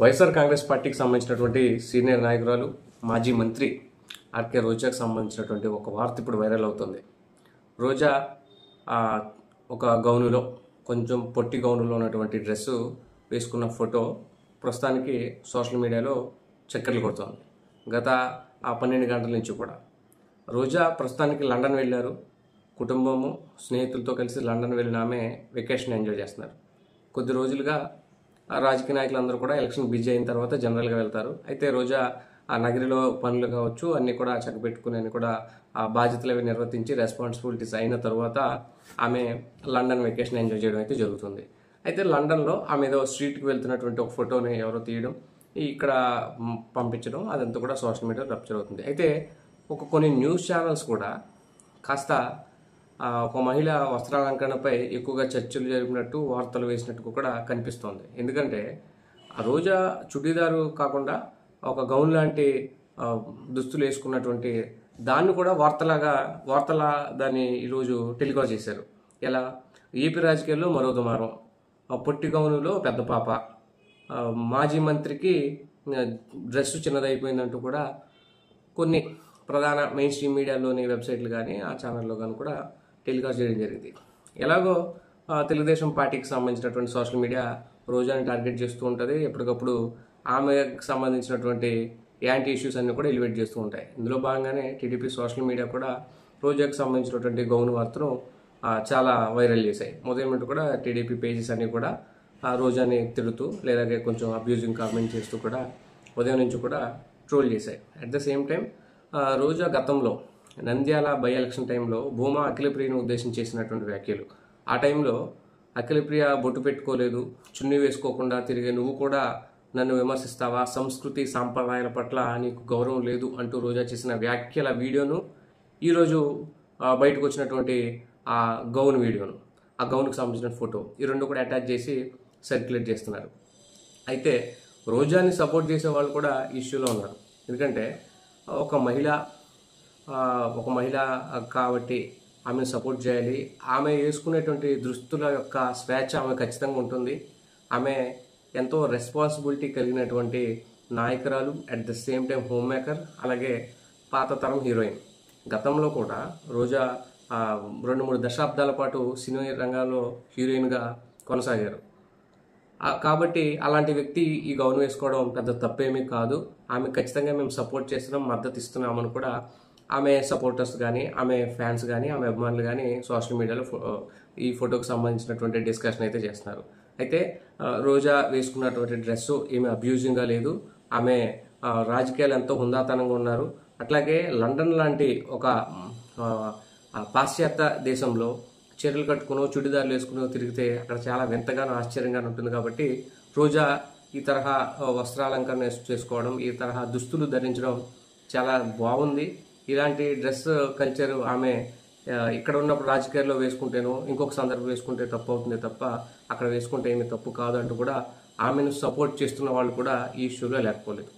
వైఎస్ఆర్ కాంగ్రెస్ పార్టీకి సంబంధించినటువంటి సీనియర్ నాయకురాలు మాజీ మంత్రి ఆర్కే రోజాకు సంబంధించినటువంటి ఒక వార్త ఇప్పుడు వైరల్ అవుతుంది. రోజా ఒక గౌనులో కొంచెం పొట్టి గౌనులో ఉన్నటువంటి డ్రెస్సు వేసుకున్న ఫోటో ప్రస్తుతానికి సోషల్ మీడియాలో చక్కర్లు కొడుతోంది. గత 12 గంటల నుంచి కూడా రోజా ప్రస్తుతానికి లండన్ వెళ్ళారు. కుటుంబము స్నేహితులతో కలిసి లండన్ వెళ్ళిన ఆమె వెకేషన్ ఎంజాయ్ చేస్తున్నారు. కొద్ది రోజులుగా రాజకీయ నాయకులందరూ కూడా ఎలక్షన్ బిజీ అయిన తర్వాత జనరల్గా వెళ్తారు. అయితే రోజా ఆ నగరిలో పనులు కావచ్చు అన్నీ కూడా చక్కబెట్టుకుని అన్ని కూడా ఆ బాధ్యతలు అవి నిర్వర్తించి రెస్పాన్సిబిలిటీస్ అయిన తర్వాత ఆమె లండన్ వెకేషన్ ఎంజాయ్ చేయడం అయితే జరుగుతుంది. అయితే లండన్లో ఆమె ఏదో స్ట్రీట్కి వెళ్తున్నటువంటి ఒక ఫోటోని ఎవరో తీయడం, ఇక్కడ పంపించడం, అదంతా కూడా సోషల్ మీడియాలో రప్చర్ అవుతుంది. అయితే కొన్ని న్యూస్ ఛానల్స్ కూడా కాస్త ఒక మహిళ వస్త్రాలంకరణపై ఎక్కువగా చర్చలు జరిపినట్టు వార్తలు వేసినట్టు కూడా కనిపిస్తోంది. ఎందుకంటే ఆ రోజా చుడీదారు కాకుండా ఒక గౌన్ లాంటి దుస్తులు వేసుకున్నటువంటి దాన్ని కూడా వార్తలా దాన్ని ఈరోజు టెలికాస్ట్ చేశారు. ఎలా ఏపీ రాజకీయాల్లో మరో దుమారం, పొట్టి గౌనులో పెద్ద పాప, మాజీ మంత్రికి డ్రెస్సు చిన్నదైపోయిందంటూ కూడా కొన్ని ప్రధాన మెయిన్ స్ట్రీమ్ మీడియాలోని వెబ్సైట్లు కానీ ఆ ఛానల్లో కానీ కూడా టెలికాస్ట్ చేయడం జరిగింది. ఎలాగో తెలుగుదేశం పార్టీకి సంబంధించినటువంటి సోషల్ మీడియా రోజాని టార్గెట్ చేస్తూ ఉంటుంది. ఎప్పటికప్పుడు ఆమెకు సంబంధించినటువంటి యాంటీ ఇష్యూస్ అన్ని కూడా ఎలివేట్ చేస్తూ ఉంటాయి. ఇందులో భాగంగానే టీడీపీ సోషల్ మీడియా కూడా రోజాకు సంబంధించినటువంటి గౌను వార్తను చాలా వైరల్ చేశాయి. ఉదయం నుండి కూడా టీడీపీ పేజెస్ అన్ని కూడా రోజాని తిడుతూ లేదా కొంచెం అబ్యూజింగ్ కామెంట్ చేస్తూ కూడా ఉదయం నుంచి కూడా ట్రోల్ చేశాయి. అట్ ద సేమ్ టైం రోజా గతంలో నంద్యాల బై ఎలక్షన్ టైంలో భూమా అఖిలప్రియను ఉద్దేశించి చేసినటువంటి వ్యాఖ్యలు, ఆ టైంలో అఖిలప్రియ బొట్టు పెట్టుకోలేదు, చున్నీ వేసుకోకుండా తిరిగే నువ్వు కూడా నన్ను విమర్శిస్తావా, సంస్కృతి సాంప్రదాయాల పట్ల నీకు గౌరవం లేదు అంటూ రోజా చేసిన వ్యాఖ్యల వీడియోను ఈరోజు బయటకు వచ్చినటువంటి ఆ గౌన్ వీడియోను, ఆ గౌన్కి సంబంధించిన ఫోటో, ఈ రెండు కూడా అటాచ్ చేసి సర్క్యులేట్ చేస్తున్నారు. అయితే రోజాని సపోర్ట్ చేసే వాళ్ళు కూడా ఇష్యూలో ఉన్నారు. ఎందుకంటే ఒక మహిళ కాబట్టి ఆమెను సపోర్ట్ చేయాలి, ఆమె వేసుకునేటువంటి దుస్తుల యొక్క స్వేచ్ఛ ఆమె ఖచ్చితంగా ఉంటుంది, ఆమె ఎంతో రెస్పాన్సిబిలిటీ కలిగినటువంటి నాయకురాలు, at the same time home maker, అలాగే పాత తరం హీరోయిన్. గతంలో కూడా రోజా 2-3 దశాబ్దాల పాటు సినీ రంగంలో హీరోయిన్గా కొనసాగారు. కాబట్టి అలాంటి వ్యక్తి ఈ గౌన్ వేసుకోవడం పెద్ద తప్పేమీ కాదు, ఆమె ఖచ్చితంగా మేము సపోర్ట్ చేస్తున్నాం, మద్దతు ఇస్తున్నామని కూడా ఆమె సపోర్టర్స్ కానీ ఆమె ఫ్యాన్స్ కానీ ఆమె అభిమానులు కానీ సోషల్ మీడియాలో ఈ ఫోటోకి సంబంధించినటువంటి డిస్కషన్ అయితే చేస్తున్నారు. అయితే రోజా వేసుకున్నటువంటి డ్రెస్సు ఏమి అబ్యూజింగ్గా లేదు, ఆమె రాజకీయాలు ఎంతో హుందాతనంగా ఉన్నారు. అట్లాగే లండన్ లాంటి ఒక పాశ్చాత్య దేశంలో చీరలు కట్టుకునో చుడిదారులు వేసుకునో తిరిగితే అక్కడ చాలా వింతగానో ఆశ్చర్యంగా ఉంటుంది. కాబట్టి రోజా ఈ తరహా వస్త్రాలంకరణ చేసుకోవడం, ఈ తరహా దుస్తులు ధరించడం చాలా బాగుంది. ఇలాంటి డ్రెస్ కల్చర్ ఆమె ఇక్కడ ఉన్నప్పుడు రాజకీయాల్లో వేసుకుంటేనో ఇంకొక సందర్భం వేసుకుంటే తప్పు అవుతుంది తప్ప అక్కడ వేసుకుంటే ఏమీ తప్పు కాదు అంటూ కూడా ఆమెను సపోర్ట్ చేస్తున్న వాళ్ళు కూడా ఈ ఇష్యూలో లేకపోలేదు.